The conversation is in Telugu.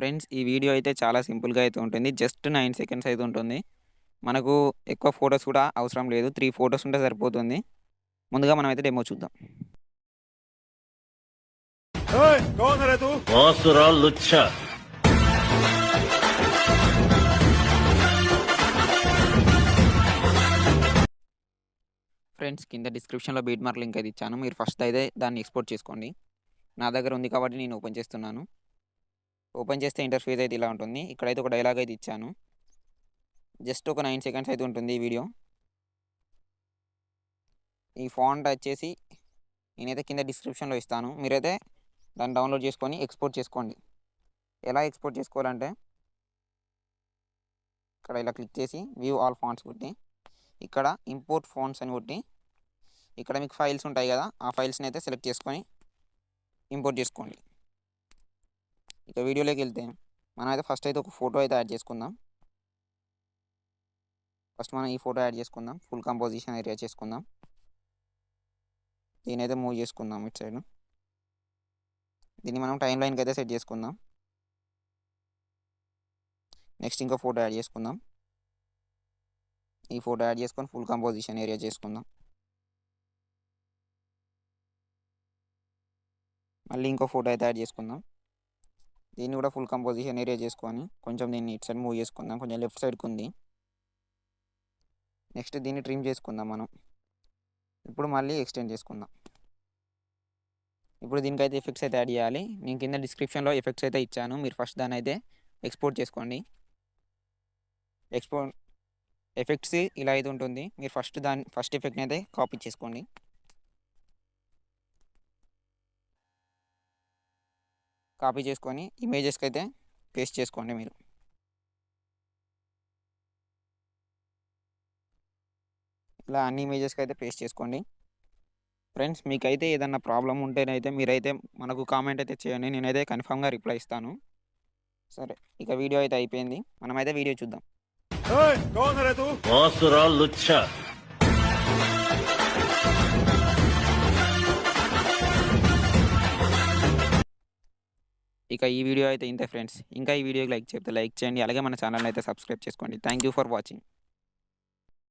ఫ్రెండ్స్ ఈ వీడియో అయితే చాలా సింపుల్‌గా అయితే ఉంటుంది. జస్ట్ 9 సెకండ్స్ అయితే ఉంటుంది. మనకు ఎక్కువ ఫోటోస్ కూడా అవసరం లేదు. 3 ఫోటోస్ ఉంటే సరిపోతుంది. ముందుగా మనమైతే డెమో చూద్దాం. कौन है रे तू? बासुरा लुच्छा ఫ్రెండ్స్ కింద డిస్క్రిప్షన్‌లో బీట్ మార్క్ లింక్ అయితే ఇచ్చాను. మీరు ఫస్ట్ అయితే దాన్ని ఎక్స్‌పోర్ట్ చేసుకోండి. నా దగ్గర ఉంది కాబట్టి నేను ఓపెన్ చేస్తున్నాను. ఓపెన్ చేస్తే ఇంటర్ఫేస్ అయితే ఇలా ఉంటుంది. ఇక్కడైతే ఒక డైలాగ్ అయితే ఇచ్చాను. జస్ట్ ఒక 9 సెకండ్స్ అయితే ఉంటుంది ఈ వీడియో. ఈ ఫాంట్ వచ్చేసి నేనైతే కింద డిస్క్రిప్షన్‌లో ఇస్తాను. మీరైతే దాన్ని డౌన్‌లోడ్ చేసుకొని ఎక్స్‌పోర్ట్ చేసుకోండి. ఎలా ఎక్స్‌పోర్ట్ చేసుకోవాలంటే ఇక్కడ ఇలా క్లిక్ చేసి వ్యూ ఆల్ ఫాంట్స్ కొట్టి ఇక్కడ ఇంపోర్ట్ ఫాంట్స్ అని కొట్టి ఇక్కడ మీకు ఫైల్స్ ఉంటాయి కదా, ఆ ఫైల్స్ని అయితే సెలెక్ట్ చేసుకొని ఇంపోర్ట్ చేసుకోండి. ఇక వీడియోలోకి వెళ్తే మనం అయితే ఫస్ట్ అయితే ఒక ఫోటో అయితే యాడ్ చేసుకుందాం. ఫస్ట్ మనం ఈ ఫోటో యాడ్ చేసుకుందాం. ఫుల్ కంపోజిషన్ ఏరియా చేసుకుందాం. దీని అయితే మూవ్ చేసుకుందాం ఇటు సైడ్. దీన్ని మనం టైం లైన్కి అయితే సెట్ చేసుకుందాం. నెక్స్ట్ ఇంకో ఫోటో యాడ్ చేసుకుందాం. ఈ ఫోటో యాడ్ చేసుకొని ఫుల్ కంపోజిషన్ ఏరియా చేసుకుందాం. మళ్ళీ ఇంకో ఫోటో అయితే యాడ్ చేసుకుందాం. దీన్ని కూడా ఫుల్ కంపోజిషన్ ఏరియా చేసుకొని కొంచెం దీన్ని ఇటు సైడ్ మూవ్ చేసుకుందాం. కొంచెం లెఫ్ట్ సైడ్కి ఉంది. నెక్స్ట్ దీన్ని ట్రిమ్ చేసుకుందాం మనం. ఇప్పుడు మళ్ళీ ఎక్స్టెండ్ చేసుకుందాం. ఇప్పుడు దీనికైతే ఎఫెక్ట్స్ అయితే యాడ్ చేయాలి. నేను కింద డిస్క్రిప్షన్లో ఎఫెక్ట్స్ అయితే ఇచ్చాను. మీరు ఫస్ట్ దాన్ని అయితే ఎక్స్పోర్ట్ చేసుకోండి. ఎఫెక్ట్స్ ఇలా అయితే ఉంటుంది. మీరు ఫస్ట్ ఎఫెక్ట్ని అయితే కాపీ చేసుకోండి. కాపీ చేసుకొని ఇమేజెస్కి అయితే పేస్ట్ చేసుకోండి. మీరు ఇలా అన్ని ఇమేజెస్కి అయితే పేస్ట్ చేసుకోండి. ఫ్రెండ్స్ మీకైతే ఏదన్నా ప్రాబ్లం ఉంటేనైతే మీరైతే మనకు కామెంట్ అయితే చేయండి. నేనైతే కన్ఫామ్గా రిప్లై ఇస్తాను. సరే, ఇక వీడియో అయితే అయిపోయింది. మనమైతే వీడియో చూద్దాం. कौन है रे तू? बासुरा लुच्छा ఇక ఈ వీడియో అయితే ఇంతే ఫ్రెండ్స్. ఇంకా ఈ వీడియోకి లైక్ చెప్తే లైక్ చేయండి. అలాగే మన ఛానల్ని అయితే సబ్స్క్రైబ్ చేసుకోండి. Thank you for watching.